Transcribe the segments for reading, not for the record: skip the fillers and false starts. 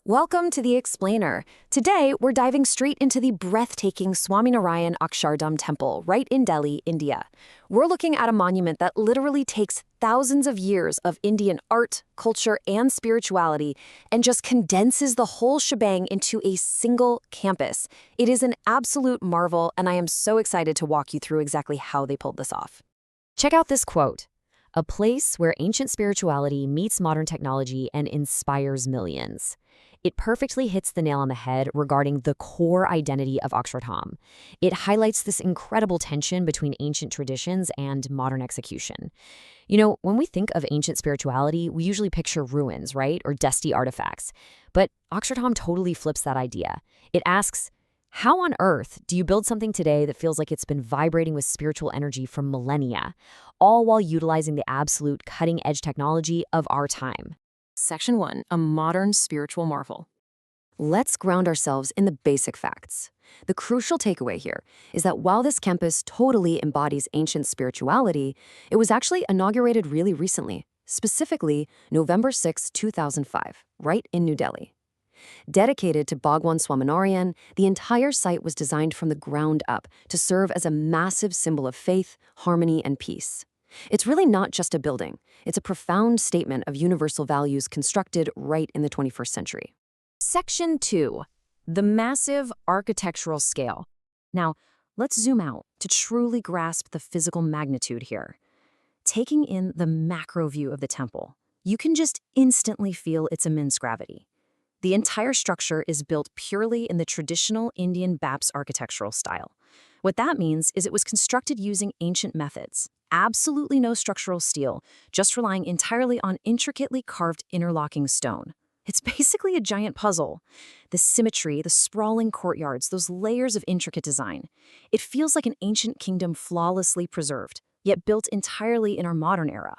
Welcome to The Explainer. Today, we're diving straight into the breathtaking Swaminarayan Akshardham Temple, right in Delhi, India. We're looking at a monument that literally takes thousands of years of Indian art, culture, and spirituality and just condenses the whole shebang into a single campus. It is an absolute marvel, and I am so excited to walk you through exactly how they pulled this off. Check out this quote: "A place where ancient spirituality meets modern technology and inspires millions." It perfectly hits the nail on the head regarding the core identity of Akshardham. It highlights this incredible tension between ancient traditions and modern execution. When we think of ancient spirituality, we usually picture ruins, right? Or dusty artifacts. But Akshardham totally flips that idea. It asks, how on earth do you build something today that feels like it's been vibrating with spiritual energy for millennia, all while utilizing the absolute cutting-edge technology of our time? Section 1, a modern spiritual marvel. Let's ground ourselves in the basic facts. The crucial takeaway here is that while this campus totally embodies ancient spirituality, it was actually inaugurated really recently, specifically November 6, 2005, right in New Delhi. Dedicated to Bhagwan Swaminarayan, the entire site was designed from the ground up to serve as a massive symbol of faith, harmony, and peace. It's really not just a building. It's a profound statement of universal values constructed right in the 21st century. Section 2, the massive architectural scale. Now, let's zoom out to truly grasp the physical magnitude here. Taking in the macro view of the temple, you can just instantly feel its immense gravity. The entire structure is built purely in the traditional Indian Baps architectural style. What that means is it was constructed using ancient methods. Absolutely no structural steel, just relying entirely on intricately carved interlocking stone. It's basically a giant puzzle. The symmetry, the sprawling courtyards, those layers of intricate design. It feels like an ancient kingdom flawlessly preserved, yet built entirely in our modern era.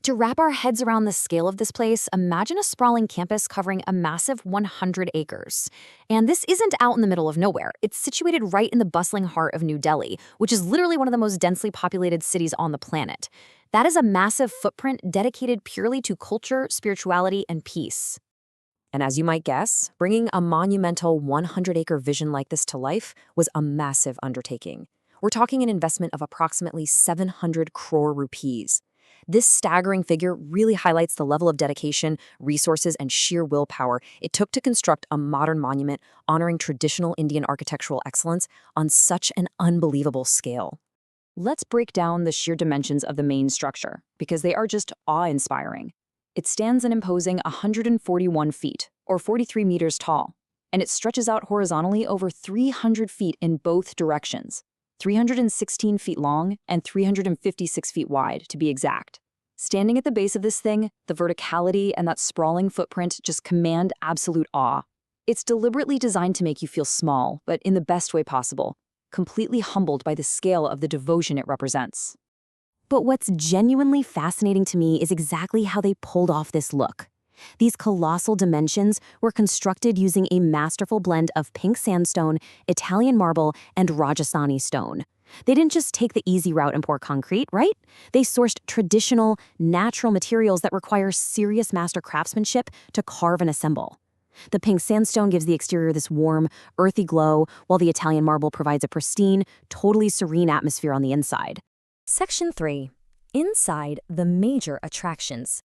To wrap our heads around the scale of this place, imagine a sprawling campus covering a massive 100 acres. And this isn't out in the middle of nowhere. It's situated right in the bustling heart of New Delhi, which is literally one of the most densely populated cities on the planet. That is a massive footprint dedicated purely to culture, spirituality, and peace. And as you might guess, bringing a monumental 100-acre vision like this to life was a massive undertaking. We're talking an investment of approximately 700 crore rupees. This staggering figure really highlights the level of dedication, resources, and sheer willpower it took to construct a modern monument honoring traditional Indian architectural excellence on such an unbelievable scale. Let's break down the sheer dimensions of the main structure, because they are just awe-inspiring. It stands an imposing 141 feet, or 43 meters tall, and it stretches out horizontally over 300 feet in both directions. 316 feet long and 356 feet wide, to be exact. Standing at the base of this thing, the verticality and that sprawling footprint just command absolute awe. It's deliberately designed to make you feel small, but in the best way possible, completely humbled by the scale of the devotion it represents. But what's genuinely fascinating to me is exactly how they pulled off this look. These colossal dimensions were constructed using a masterful blend of pink sandstone, Italian marble, and Rajasthani stone. They didn't just take the easy route and pour concrete, right? They sourced traditional, natural materials that require serious master craftsmanship to carve and assemble. The pink sandstone gives the exterior this warm, earthy glow, while the Italian marble provides a pristine, totally serene atmosphere on the inside. Section 3. Inside the major attractions.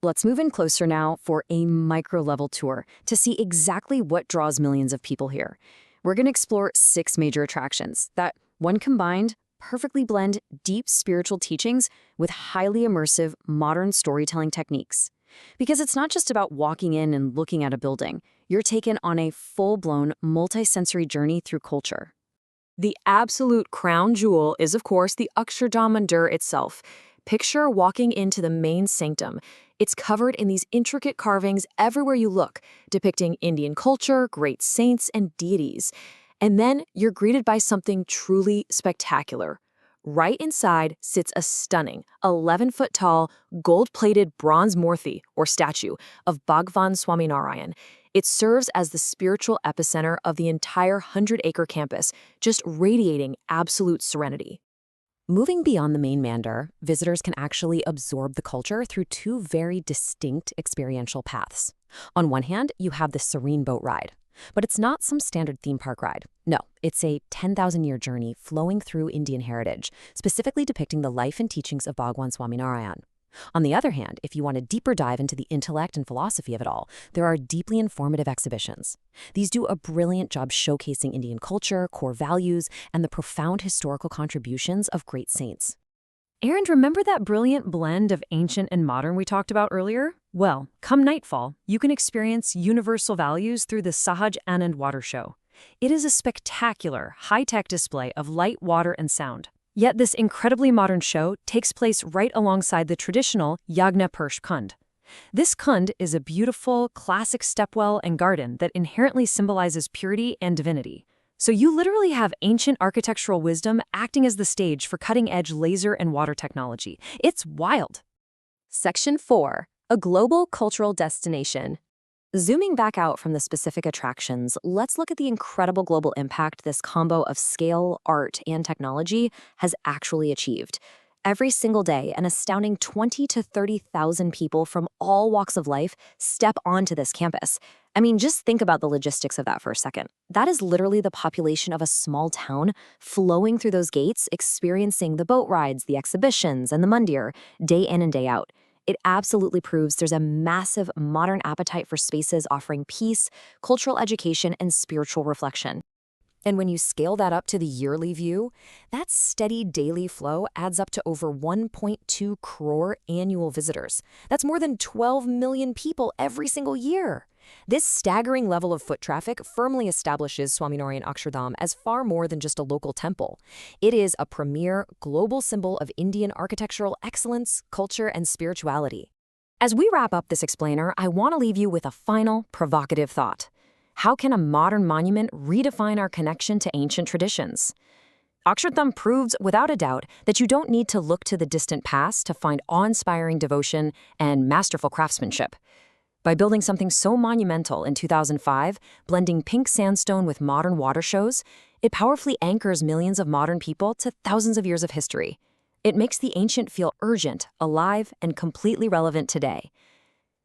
Let's move in closer now for a micro-level tour to see exactly what draws millions of people here. We're going to explore 6 major attractions that, when combined, perfectly blend deep spiritual teachings with highly immersive modern storytelling techniques. Because it's not just about walking in and looking at a building. You're taken on a full-blown, multi-sensory journey through culture. The absolute crown jewel is, of course, the Akshardham Mandir itself. Picture walking into the main sanctum. It's covered in these intricate carvings everywhere you look, depicting Indian culture, great saints, and deities. And then you're greeted by something truly spectacular. Right inside sits a stunning 11-foot-tall, gold-plated bronze murti, or statue, of Bhagwan Swaminarayan. It serves as the spiritual epicenter of the entire 100-acre campus, just radiating absolute serenity. Moving beyond the main mandir, visitors can actually absorb the culture through two very distinct experiential paths. On one hand, you have the serene boat ride. But it's not some standard theme park ride. No, it's a 10,000-year journey flowing through Indian heritage, specifically depicting the life and teachings of Bhagwan Swaminarayan. On the other hand, if you want a deeper dive into the intellect and philosophy of it all, there are deeply informative exhibitions. These do a brilliant job showcasing Indian culture, core values, and the profound historical contributions of great saints. Aaron, remember that brilliant blend of ancient and modern we talked about earlier? Well, come nightfall, you can experience universal values through the Sahaj Anand water show. It is a spectacular, high-tech display of light, water, and sound. Yet this incredibly modern show takes place right alongside the traditional Yagnapurush Kund. This Kund is a beautiful, classic stepwell and garden that inherently symbolizes purity and divinity. So you literally have ancient architectural wisdom acting as the stage for cutting-edge laser and water technology. It's wild. Section 4. A global cultural destination. Zooming back out from the specific attractions, let's look at the incredible global impact this combo of scale, art, and technology has actually achieved. Every single day, an astounding 20,000 to 30,000 people from all walks of life step onto this campus. I mean, just think about the logistics of that for a second. That is literally the population of a small town flowing through those gates, experiencing the boat rides, the exhibitions, and the mandir day in and day out. It absolutely proves there's a massive modern appetite for spaces offering peace, cultural education, and spiritual reflection. And when you scale that up to the yearly view, that steady daily flow adds up to over 1.2 crore annual visitors. That's more than 12 million people every single year. This staggering level of foot traffic firmly establishes Swaminarayan Akshardham as far more than just a local temple. It is a premier, global symbol of Indian architectural excellence, culture, and spirituality. As we wrap up this explainer, I want to leave you with a final, provocative thought. How can a modern monument redefine our connection to ancient traditions? Akshardham proves, without a doubt, that you don't need to look to the distant past to find awe-inspiring devotion and masterful craftsmanship. By building something so monumental in 2005, blending pink sandstone with modern water shows, it powerfully anchors millions of modern people to thousands of years of history. It makes the ancient feel urgent, alive, and completely relevant today.